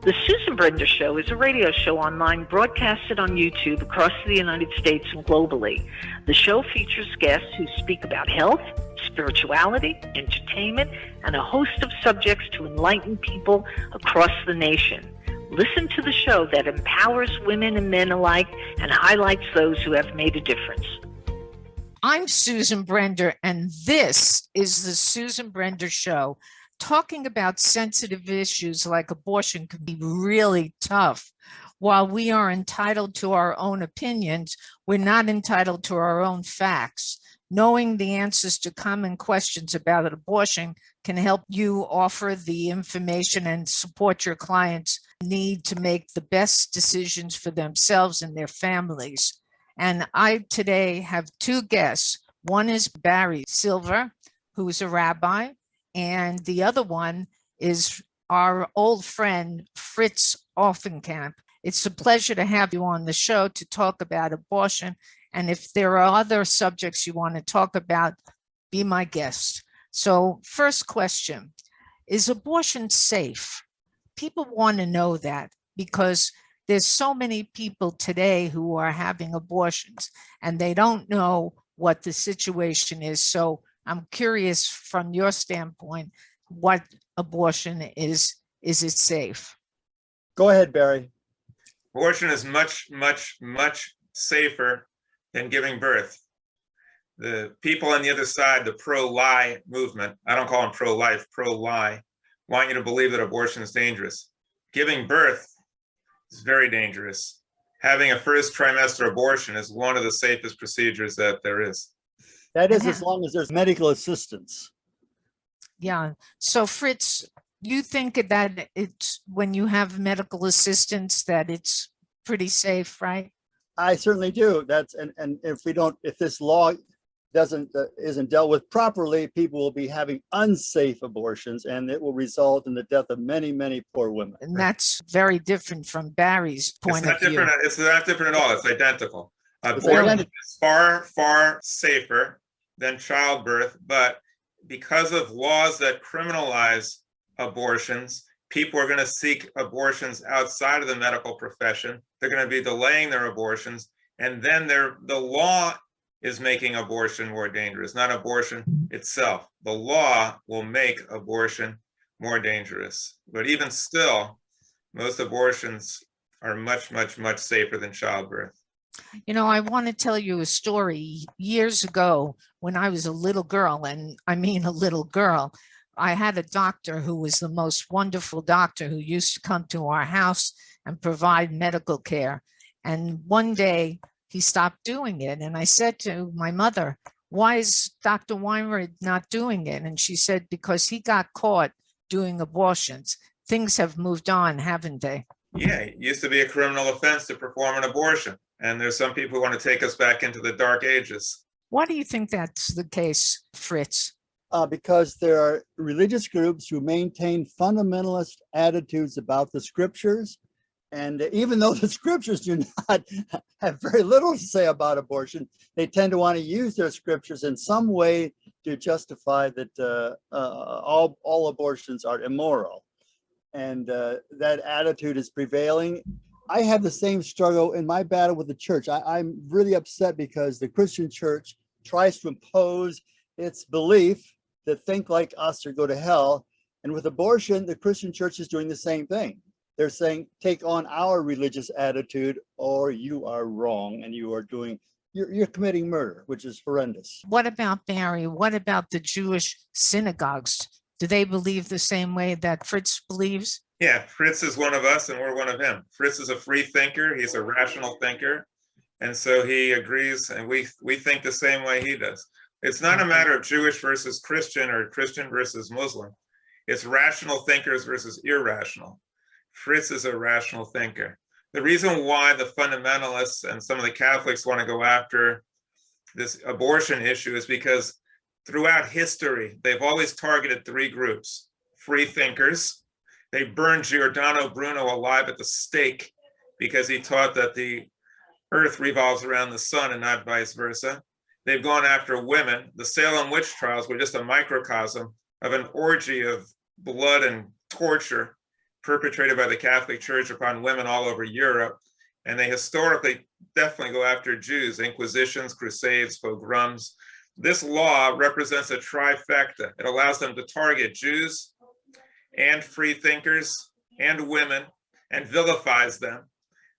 The Susan Brender Show is a radio show online broadcasted on YouTube across the United States and globally. The show features guests who speak about health, spirituality, entertainment, and a host of subjects to enlighten people across the nation. Listen to the show that empowers women and men alike and highlights those who have made a difference. I'm Susan Brender, and this is the Susan Brender Show. Talking about sensitive issues like abortion can be really tough. While we are entitled to our own opinions, we're not entitled to our own facts. Knowing the answers to common questions about abortion can help you offer the information and support your clients' need to make the best decisions for themselves and their families. And I today have two guests. One is Barry Silver, who's a rabbi, and the other one is our old friend, Fritz Aufdencamp. It's a pleasure to have you on the show to talk about abortion. And if there are other subjects you want to talk about, be my guest. So first question, is abortion safe? People want to know that because there's so many people today who are having abortions and they don't know what the situation is. So I'm curious from your standpoint, what abortion is it safe? Go ahead, Barry. Abortion is much, much, much safer than giving birth. The people on the other side, the pro-lie movement, I don't call them pro-life, pro-lie, want you to believe that abortion is dangerous. Giving birth is very dangerous. Having a first trimester abortion is one of the safest procedures that there is. That is, as long as there's medical assistance. Yeah. So Fritz, you think that it's when you have medical assistance that it's pretty safe, right? I certainly do. That's and if this law isn't dealt with properly, people will be having unsafe abortions, and it will result in the death of many, many poor women. And that's very different from Barry's point of view. It's not different at all. It's identical. It's Abortion identical. is far, far safer than childbirth, but because of laws that criminalize abortions, people are going to seek abortions outside of the medical profession. They're going to be delaying their abortions, and then the law is making abortion more dangerous, not abortion itself. The law will make abortion more dangerous. But even still, most abortions are much, much, much safer than childbirth. You know, I want to tell you a story. Years ago, when I was a little girl, and I mean a little girl, I had a doctor who was the most wonderful doctor who used to come to our house and provide medical care. And one day he stopped doing it. And I said to my mother, why is Dr. Weinrod not doing it? And she said, because he got caught doing abortions. Things have moved on, haven't they? Yeah, it used to be a criminal offense to perform an abortion. And there's some people who want to take us back into the dark ages. Why do you think that's the case, Fritz? Because there are religious groups who maintain fundamentalist attitudes about the scriptures. And even though the scriptures do not have very little to say about abortion, they tend to want to use their scriptures in some way to justify that all abortions are immoral. And that attitude is prevailing. I have the same struggle in my battle with the church. I'm really upset because the Christian church tries to impose its belief that think like us or go to hell. And with abortion, the Christian church is doing the same thing. They're saying, take on our religious attitude or you are wrong and you're committing murder, which is horrendous. What about Barry? What about the Jewish synagogues? Do they believe the same way that Fritz believes? Yeah, Fritz is one of us and we're one of him. Fritz is a free thinker. He's a rational thinker. And so he agrees and we think the same way he does. It's not a matter of Jewish versus Christian or Christian versus Muslim. It's rational thinkers versus irrational. Fritz is a rational thinker. The reason why the fundamentalists and some of the Catholics want to go after this abortion issue is because throughout history, they've always targeted three groups. Free thinkers. They burned Giordano Bruno alive at the stake because he taught that the earth revolves around the sun and not vice versa. They've gone after women. The Salem witch trials were just a microcosm of an orgy of blood and torture perpetrated by the Catholic Church upon women all over Europe. And they historically definitely go after Jews, inquisitions, crusades, pogroms. This law represents a trifecta. It allows them to target Jews and free thinkers and women and vilifies them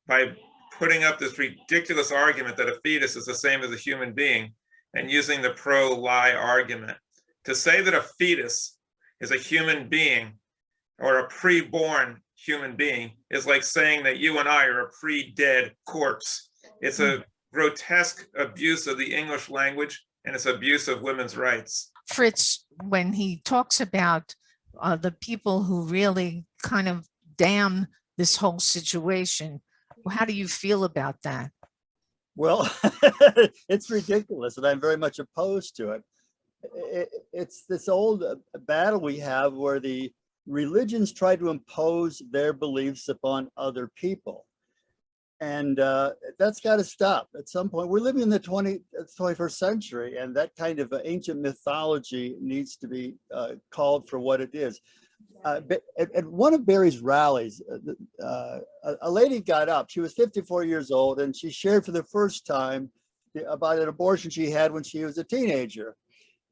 by putting up this ridiculous argument that a fetus is the same as a human being and using the pro-lie argument. To say that a fetus is a human being or a pre-born human being is like saying that you and I are a pre-dead corpse. It's a grotesque abuse of the English language, and it's abuse of women's rights. Fritz, when he talks about the people who really kind of damn this whole situation, how do you feel about that? Well, it's ridiculous, and I'm very much opposed to it. It's this old battle we have where the religions try to impose their beliefs upon other people. And that's got to stop at some point. We're living in the 21st century, and that kind of ancient mythology needs to be called for what it is. At one of Barry's rallies, a lady got up. She was 54 years old, and she shared for the first time about an abortion she had when she was a teenager.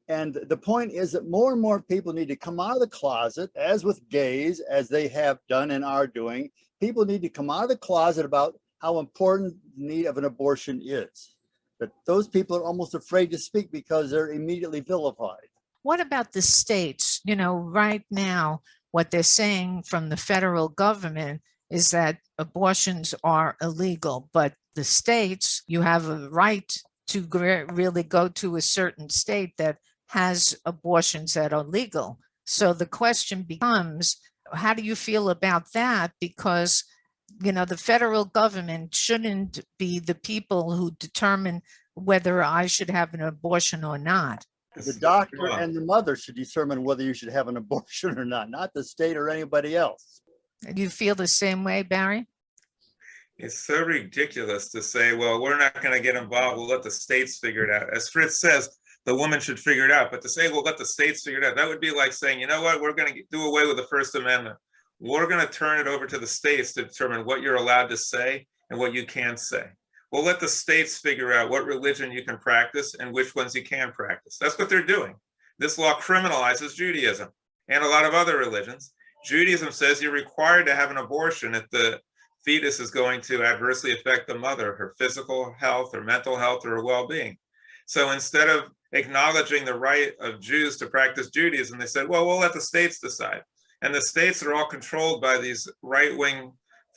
And the point is that more and more people need to come out of the closet, as with gays, as they have done and are doing. People need to come out of the closet about how important the need of an abortion is. But those people are almost afraid to speak because they're immediately vilified. What about the states? You know, right now, what they're saying from the federal government is that abortions are illegal, but the states, you have a right to really go to a certain state that has abortions that are legal. So the question becomes, how do you feel about that? Because, you know, the federal government shouldn't be the people who determine whether I should have an abortion or not. The doctor and the mother should determine whether you should have an abortion or not the state or anybody else. Do you feel the same way, Barry? It's so ridiculous to say, well, we're not going to get involved. We'll let the states figure it out. As Fritz says, the woman should figure it out. But to say, we'll let the states figure it out, that would be like saying, you know what, we're going to do away with the First Amendment. We're going to turn it over to the states to determine what you're allowed to say and what you can't say. We'll let the states figure out what religion you can practice and which ones you can practice. That's what they're doing. This law criminalizes Judaism and a lot of other religions. Judaism says you're required to have an abortion if the fetus is going to adversely affect the mother, her physical health or mental health or her well-being. So instead of acknowledging the right of Jews to practice Judaism, they said, well, we'll let the states decide. And the states are all controlled by these right-wing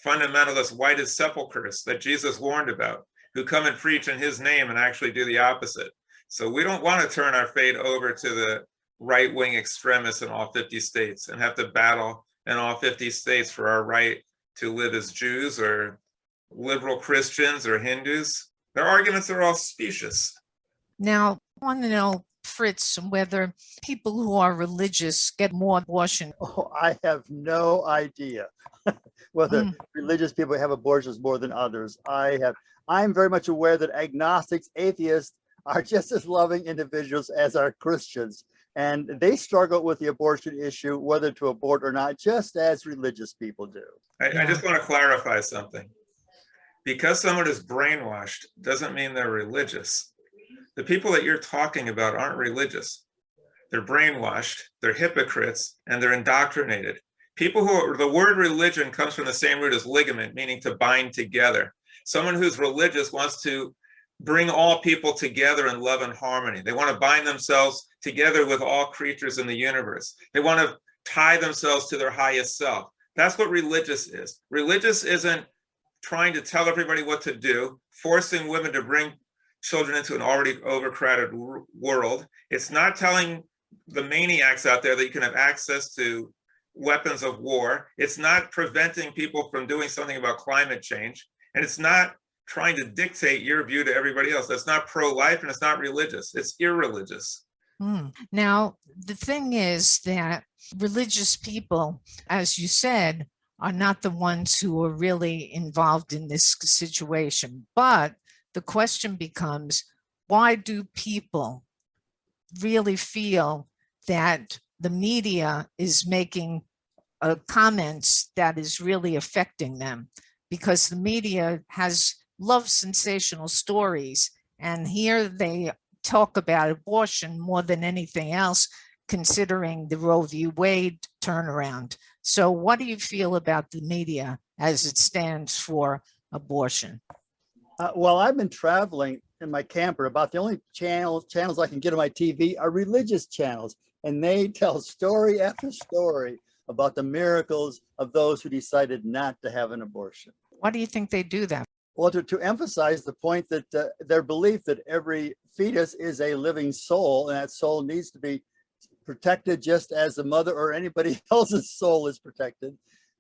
fundamentalist whited sepulchres that Jesus warned about, who come and preach in his name and actually do the opposite. So we don't want to turn our fate over to the right-wing extremists in all 50 states and have to battle in all 50 states for our right to live as Jews or liberal Christians or Hindus. Their arguments are all specious. Now, I want to know, Fritz, whether people who are religious get more abortion. Oh, I have no idea whether religious people have abortions more than others. I'm very much aware that agnostics, atheists are just as loving individuals as are Christians. And they struggle with the abortion issue, whether to abort or not, just as religious people do. I just want to clarify something. Because someone is brainwashed doesn't mean they're religious. The people that you're talking about aren't religious. They're brainwashed, they're hypocrites, and they're indoctrinated. People the word religion comes from the same root as ligament, meaning to bind together. Someone who's religious wants to bring all people together in love and harmony. They want to bind themselves together with all creatures in the universe. They want to tie themselves to their highest self. That's what religious is. Religious isn't trying to tell everybody what to do, forcing women to bring children into an already overcrowded world. It's not telling the maniacs out there that you can have access to weapons of war. It's not preventing people from doing something about climate change. And it's not trying to dictate your view to everybody else. That's not pro-life and it's not religious. It's irreligious. Now, the thing is that religious people, as you said, are not the ones who are really involved in this situation. But the question becomes, why do people really feel that the media is making comments that is really affecting them, because the media has loved sensational stories, and here they talk about abortion more than anything else, considering the Roe v. Wade turnaround. So what do you feel about the media as it stands for abortion? Well, I've been traveling in my camper. About the only channels I can get on my TV are religious channels, and they tell story after story about the miracles of those who decided not to have an abortion. Why do you think they do that? Well, to emphasize the point that their belief that every fetus is a living soul, and that soul needs to be protected just as the mother or anybody else's soul is protected.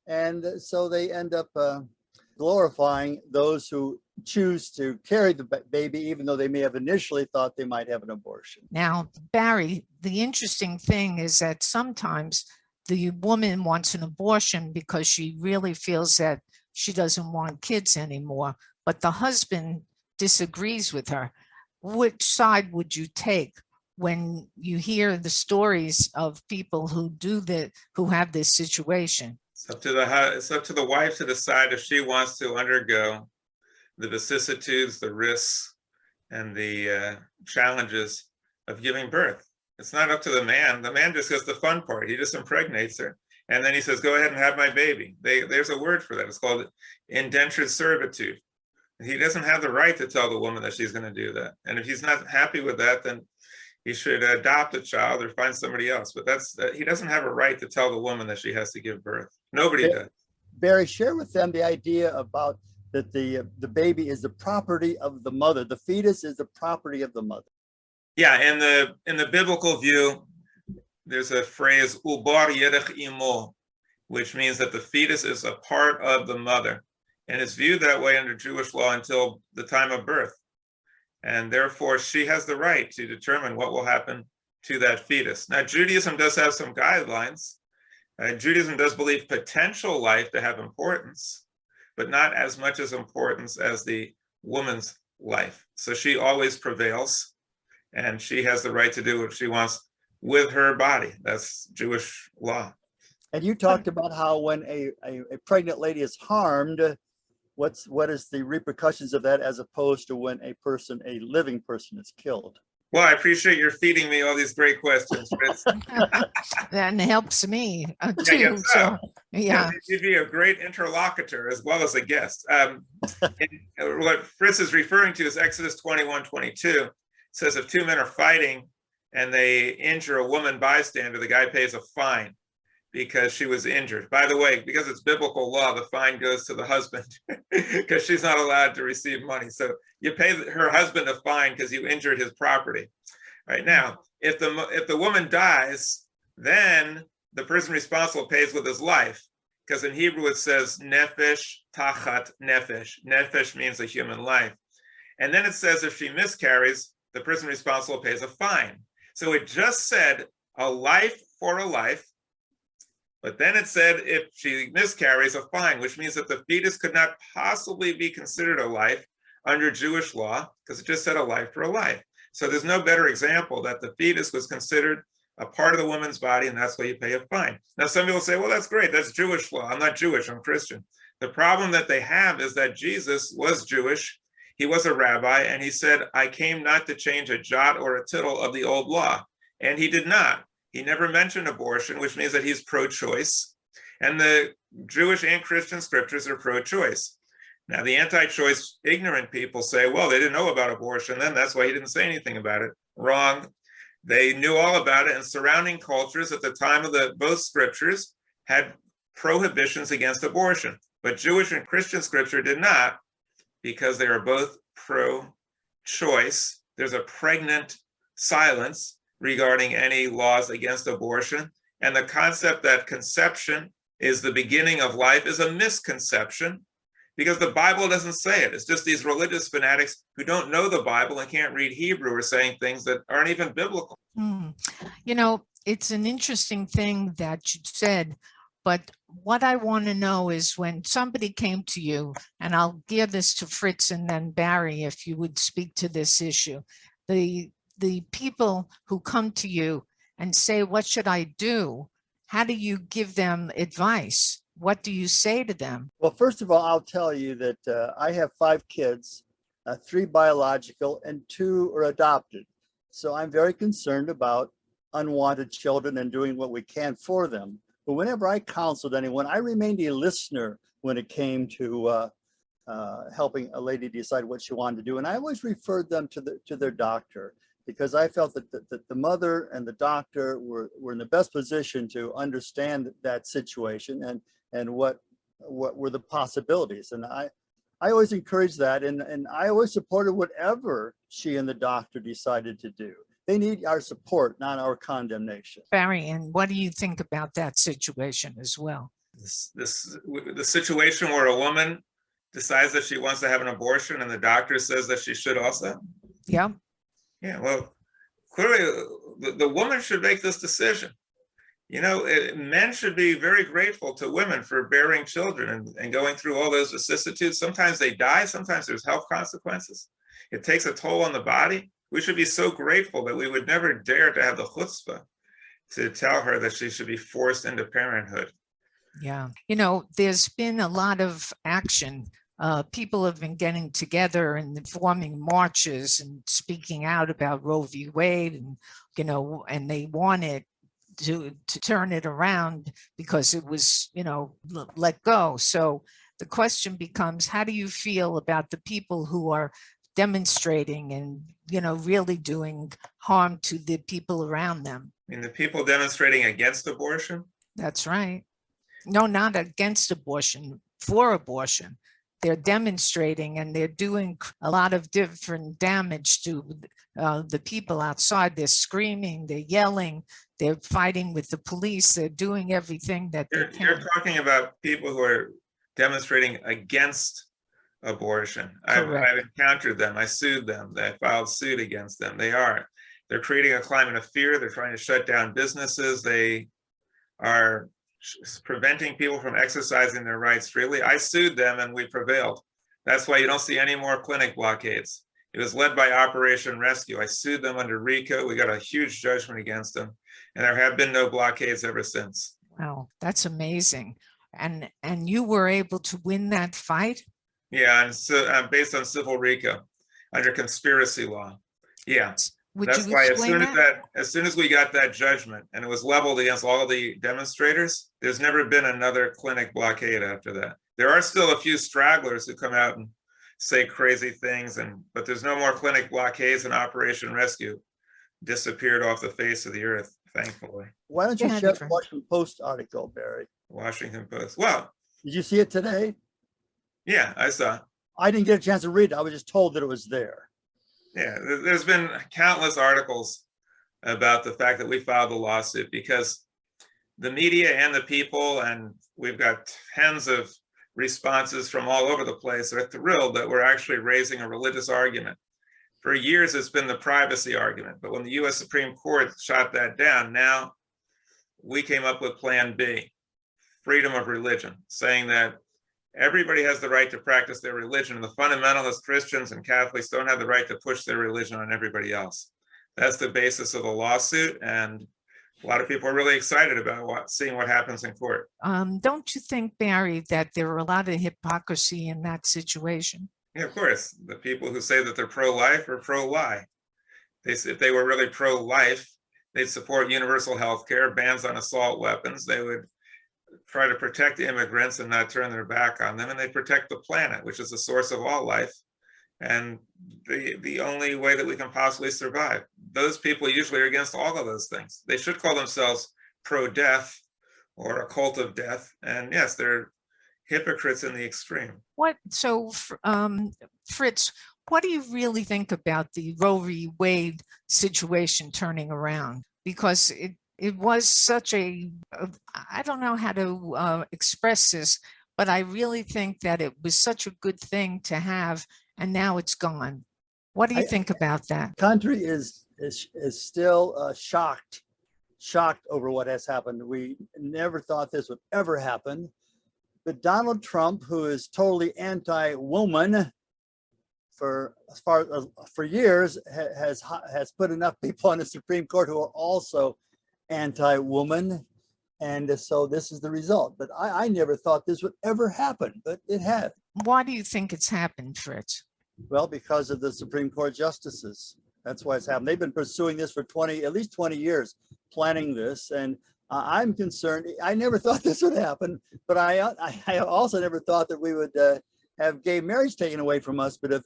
And so they end up glorifying those who choose to carry the baby, even though they may have initially thought they might have an abortion. Now, Barry, the interesting thing is that sometimes the woman wants an abortion because she really feels that she doesn't want kids anymore, but the husband disagrees with her. Which side would you take when you hear the stories of people who have this situation? It's up to the wife to decide if she wants to undergo the vicissitudes, the risks, and the challenges of giving birth. It's not up to the man. The man just gets the fun part. He just impregnates her. And then he says, go ahead and have my baby. There's a word for that. It's called indentured servitude. He doesn't have the right to tell the woman that she's going to do that. And if he's not happy with that, then he should adopt a child or find somebody else. But he doesn't have a right to tell the woman that she has to give birth. Nobody does. Barry, share with them the idea about that the baby is the property of the mother. The fetus is the property of the mother. Yeah, in the biblical view, there's a phrase, ubar yerech imo, which means that the fetus is a part of the mother. And it's viewed that way under Jewish law until the time of birth. And therefore, she has the right to determine what will happen to that fetus. Now, Judaism does have some guidelines. Judaism does believe potential life to have importance, but not as much as importance as the woman's life. So she always prevails, and she has the right to do what she wants with her body. That's Jewish law. And you talked about how when a pregnant lady is harmed, what is the repercussions of that as opposed to when a living person is killed? Well, I appreciate you're feeding me all these great questions, Fritz. That helps me too. Yeah. You'd be a great interlocutor as well as a guest. What Fritz is referring to is Exodus 21:22. It says if two men are fighting and they injure a woman bystander, the guy pays a fine because she was injured. By the way, because it's biblical law, the fine goes to the husband because she's not allowed to receive money. So you pay her husband a fine because you injured his property. Right now, if the woman dies, then the person responsible pays with his life, because in Hebrew it says nefesh tachat nefesh. Nefesh means a human life. And then it says if she miscarries, the person responsible pays a fine. So it just said a life for a life. But then it said if she miscarries, a fine, which means that the fetus could not possibly be considered a life under Jewish law, because it just said a life for a life. So there's no better example that the fetus was considered a part of the woman's body, and that's why you pay a fine. Now, some people say, well, that's great. That's Jewish law. I'm not Jewish. I'm Christian. The problem that they have is that Jesus was Jewish. He was a rabbi, and he said, I came not to change a jot or a tittle of the old law. And he did not. He never mentioned abortion, which means that he's pro-choice. And the Jewish and Christian scriptures are pro-choice. Now, the anti-choice ignorant people say, well, they didn't know about abortion then, that's why he didn't say anything about it. Wrong. They knew all about it, and surrounding cultures at the time of both scriptures had prohibitions against abortion. But Jewish and Christian scripture did not, because they are both pro-choice. There's a pregnant silence regarding any laws against abortion. And the concept that conception is the beginning of life is a misconception, because the Bible doesn't say it. It's just these religious fanatics who don't know the Bible and can't read Hebrew are saying things that aren't even biblical. You know, it's an interesting thing that you said, but what I want to know is when somebody came to you, and I'll give this to Fritz and then Barry, if you would speak to this issue, the people who come to you and say, what should I do? how do you give them advice? What do you say to them? Well, first of all, I'll tell you that I have 5 kids, 3 biological and 2 are adopted. So I'm very concerned about unwanted children and doing what we can for them. But whenever I counseled anyone, I remained a listener when it came to helping a lady decide what she wanted to do. And I always referred them to their doctor, because I felt that the mother and the doctor were in the best position to understand that situation and what were the possibilities. And I always encouraged that, and I always supported whatever she and the doctor decided to do. They need our support, not our condemnation. Barry, and what do you think about that situation as well? The situation where a woman decides that she wants to have an abortion and the doctor says that she should also? Yeah. Yeah, well, clearly the woman should make this decision. You know, men should be very grateful to women for bearing children and going through all those vicissitudes. Sometimes they die, sometimes there's health consequences. It takes a toll on the body. We should be so grateful that we would never dare to have the chutzpah to tell her that she should be forced into parenthood. Yeah. You know, there's been a lot of action. People have been getting together and forming marches and speaking out about Roe v. Wade, and, you know, and they wanted to turn it around because it was, you know, let go. So the question becomes, how do you feel about the people who are demonstrating and, you know, really doing harm to the people around them? I mean, the people demonstrating against abortion? That's right. No, not against abortion, for abortion. They're demonstrating and they're doing a lot of different damage to the people outside. They're screaming, they're yelling, they're fighting with the police. They're doing everything that they can. You're talking about people who are demonstrating against abortion. I've encountered them. I sued them. I filed suit against them. They're creating a climate of fear. They're trying to shut down businesses. They are preventing people from exercising their rights freely. I sued them and we prevailed. That's why you don't see any more clinic blockades. It was led by Operation Rescue. I sued them under RICO. We got a huge judgment against them, and there have been no blockades ever since. Wow, that's amazing. And you were able to win that fight? Yeah, and so based on civil RICO under conspiracy law. Yeah. That's why as soon as we got that judgment and it was leveled against all of the demonstrators, there's never been another clinic blockade after that. There are still a few stragglers who come out and say crazy things, but there's no more clinic blockades, and Operation Rescue disappeared off the face of the earth, thankfully. Why don't you share the Washington Post article, Barry? Washington Post. Well, did you see it today? Yeah, I saw. I didn't get a chance to read it. I was just told that it was there. Yeah, there's been countless articles about the fact that we filed a lawsuit because the media and the people, and we've got tens of responses from all over the place, are thrilled that we're actually raising a religious argument. For years, it's been the privacy argument, but when the US Supreme Court shot that down, now we came up with Plan B, freedom of religion, saying that everybody has the right to practice their religion, and the fundamentalist Christians and Catholics don't have the right to push their religion on everybody else. That's the basis of the lawsuit, and a lot of people are really excited about seeing what happens in court. Don't you think, Barry, that there are a lot of hypocrisy in that situation? Yeah, of course. The people who say that they're pro-life are pro-lie. If they were really pro-life, they'd support universal health care, bans on assault weapons. They would try to protect immigrants and not turn their back on them, and they protect the planet, which is the source of all life and the only way that we can possibly survive. Those people usually are against all of those things. They should call themselves pro-death or a cult of death, and yes, they're hypocrites in the extreme. Fritz, what do you really think about the Roe v. Wade situation turning around? Because it was such I don't know how to express this, but I really think that it was such a good thing to have, and now it's gone. What do you think about that? Country is still shocked over what has happened. We never thought this would ever happen. But Donald Trump, who is totally anti-woman for years, has put enough people on the Supreme Court who are also anti-woman. And so this is the result. But I never thought this would ever happen, but it had. Why do you think it's happened, Fritz? Well, because of the Supreme Court justices. That's why it's happened. They've been pursuing this for at least 20 years, planning this. And I'm concerned. I never thought this would happen, but I also never thought that we would have gay marriage taken away from us. But if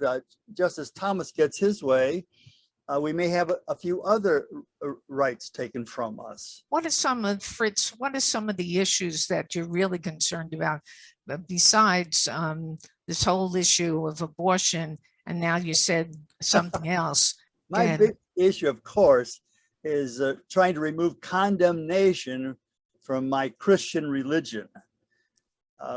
Justice Thomas gets his way, we may have a few other rights taken from us. What are some of, Fritz, what are some of the issues that you're really concerned about besides this whole issue of abortion? And now you said something else. My big issue, of course, is trying to remove condemnation from my Christian religion.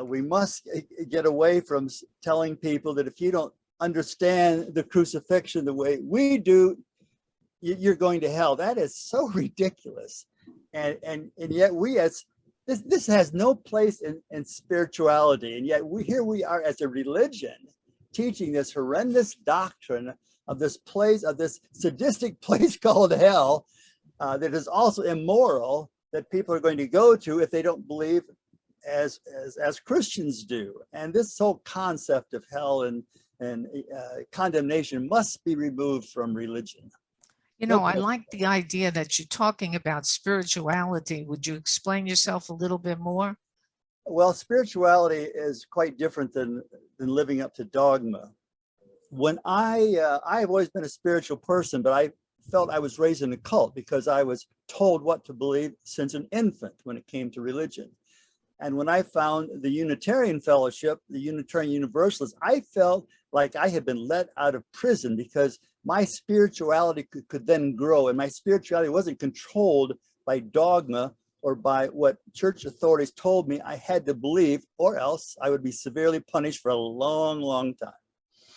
We must get away from telling people that if you don't understand the crucifixion the way we do, you're going to hell. That is so ridiculous. And yet this has no place in spirituality. And yet here we are as a religion teaching this horrendous doctrine of this sadistic place called hell that is also immoral, that people are going to go to if they don't believe as Christians do. And this whole concept of hell and condemnation must be removed from religion. You know, I like the idea that you're talking about spirituality. Would you explain yourself a little bit more? Well, spirituality is quite different than living up to dogma. When I've always been a spiritual person, but I felt I was raised in a cult because I was told what to believe since an infant when it came to religion. And when I found the Unitarian Fellowship, the Unitarian Universalists, I felt like I had been let out of prison because my spirituality could then grow, and my spirituality wasn't controlled by dogma or by what church authorities told me I had to believe, or else I would be severely punished for a long, long time.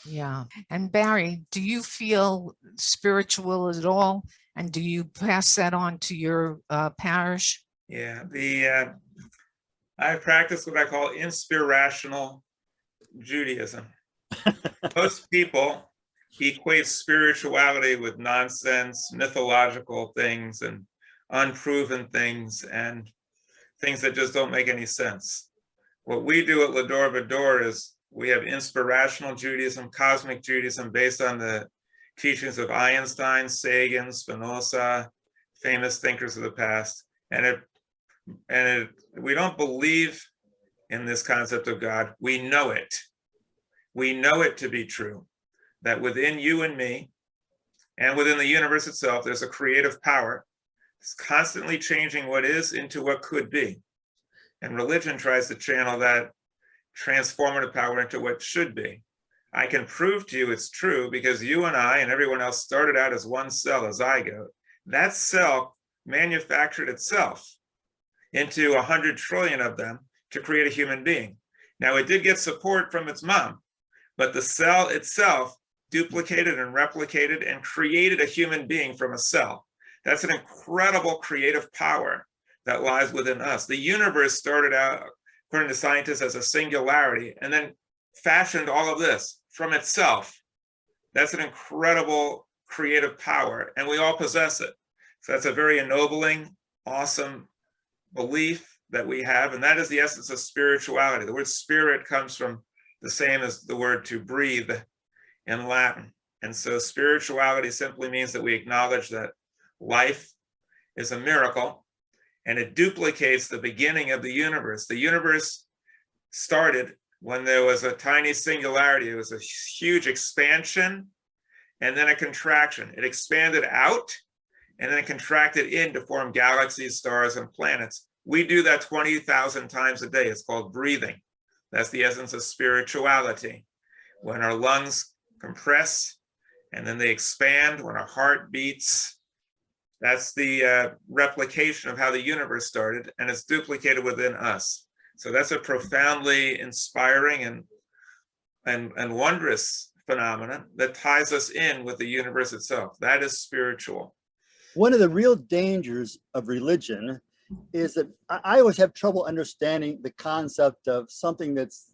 Yeah. And Barry, do you feel spiritual at all? And do you pass that on to your parish? Yeah, I practice what I call inspirational Judaism. Most people equate spirituality with nonsense, mythological things and unproven things and things that just don't make any sense. What we do at Lador Vador is we have inspirational Judaism, cosmic Judaism, based on the teachings of Einstein, Sagan, Spinoza, famous thinkers of the past. And we don't believe in this concept of God. We know it. We know it to be true, that within you and me, and within the universe itself, there's a creative power. It's constantly changing what is into what could be. And religion tries to channel that transformative power into what should be. I can prove to you it's true because you and I and everyone else started out as one cell, a zygote. That cell manufactured itself into 100 trillion of them to create a human being. Now, it did get support from its mom, but the cell itself duplicated and replicated and created a human being from a cell. That's an incredible creative power that lies within us. The universe started out, according to scientists, as a singularity, and then fashioned all of this from itself. That's an incredible creative power, and we all possess it. So that's a very ennobling, awesome belief that we have, and that is the essence of spirituality. The word spirit comes from the same as the word to breathe in Latin. And so spirituality simply means that we acknowledge that life is a miracle, and it duplicates the beginning of the universe. The universe started when there was a tiny singularity. It was a huge expansion and then a contraction. It expanded out and then it contracted in to form galaxies, stars, and planets. We do that 20,000 times a day. It's called breathing. That's the essence of spirituality. When our lungs compress and then they expand, when our heart beats, that's the replication of how the universe started, and it's duplicated within us. So that's a profoundly inspiring and wondrous phenomenon that ties us in with the universe itself. That is spiritual. One of the real dangers of religion is that I always have trouble understanding the concept of something that's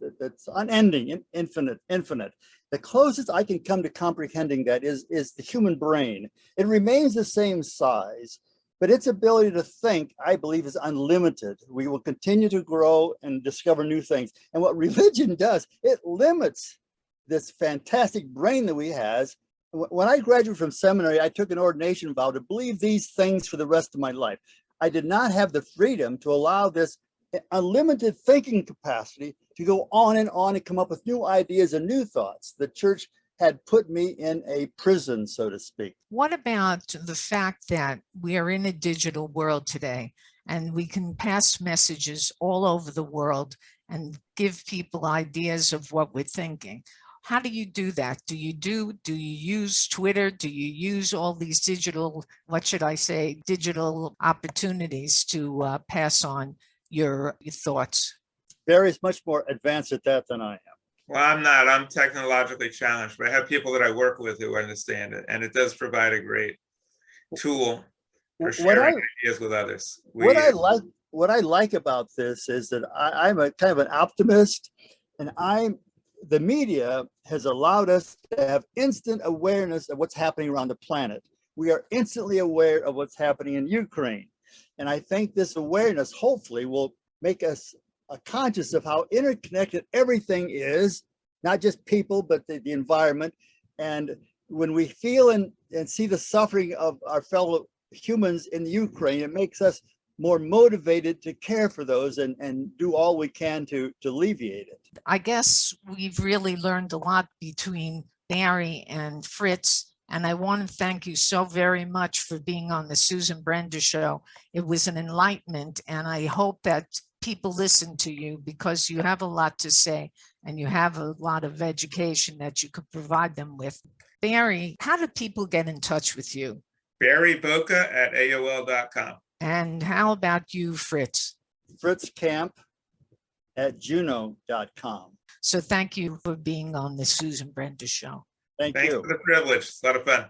unending, infinite. The closest I can come to comprehending that is the human brain. It remains the same size, But its ability to think, I believe, is unlimited. We will continue to grow and discover new things. And what religion does, it limits this fantastic brain that we has. When I graduated from seminary, I took an ordination vow to believe these things for the rest of my life. I did not have the freedom to allow this unlimited thinking capacity to go on and come up with new ideas and new thoughts. The church had put me in a prison, so to speak. What about the fact that we are in a digital world today and we can pass messages all over the world and give people ideas of what we're thinking? How do you do that? Do you use Twitter? Do you use all these digital, digital opportunities to pass on your thoughts? Barry's much more advanced at that than I am. Well, I'm not. I'm technologically challenged, but I have people that I work with who understand it, and it does provide a great tool for sharing ideas with others. What I like about this is that I'm a kind of an optimist, and the media has allowed us to have instant awareness of what's happening around the planet. We are instantly aware of what's happening in Ukraine, and I think this awareness hopefully will make us conscious of how interconnected everything is, not just people, but the environment. And when we feel and see the suffering of our fellow humans in Ukraine, it makes us more motivated to care for those and do all we can to alleviate it. I guess we've really learned a lot between Barry and Fritz, and I want to thank you so very much for being on the Susan Brender Show. It was an enlightenment, and I hope that people listen to you because you have a lot to say and you have a lot of education that you could provide them with. Barry, how do people get in touch with you? BarryBoca@AOL.com. And how about you, Fritz? FritzCamp@Juno.com. So thank you for being on the Susan Brender Show. Thanks for the privilege. It's a lot of fun.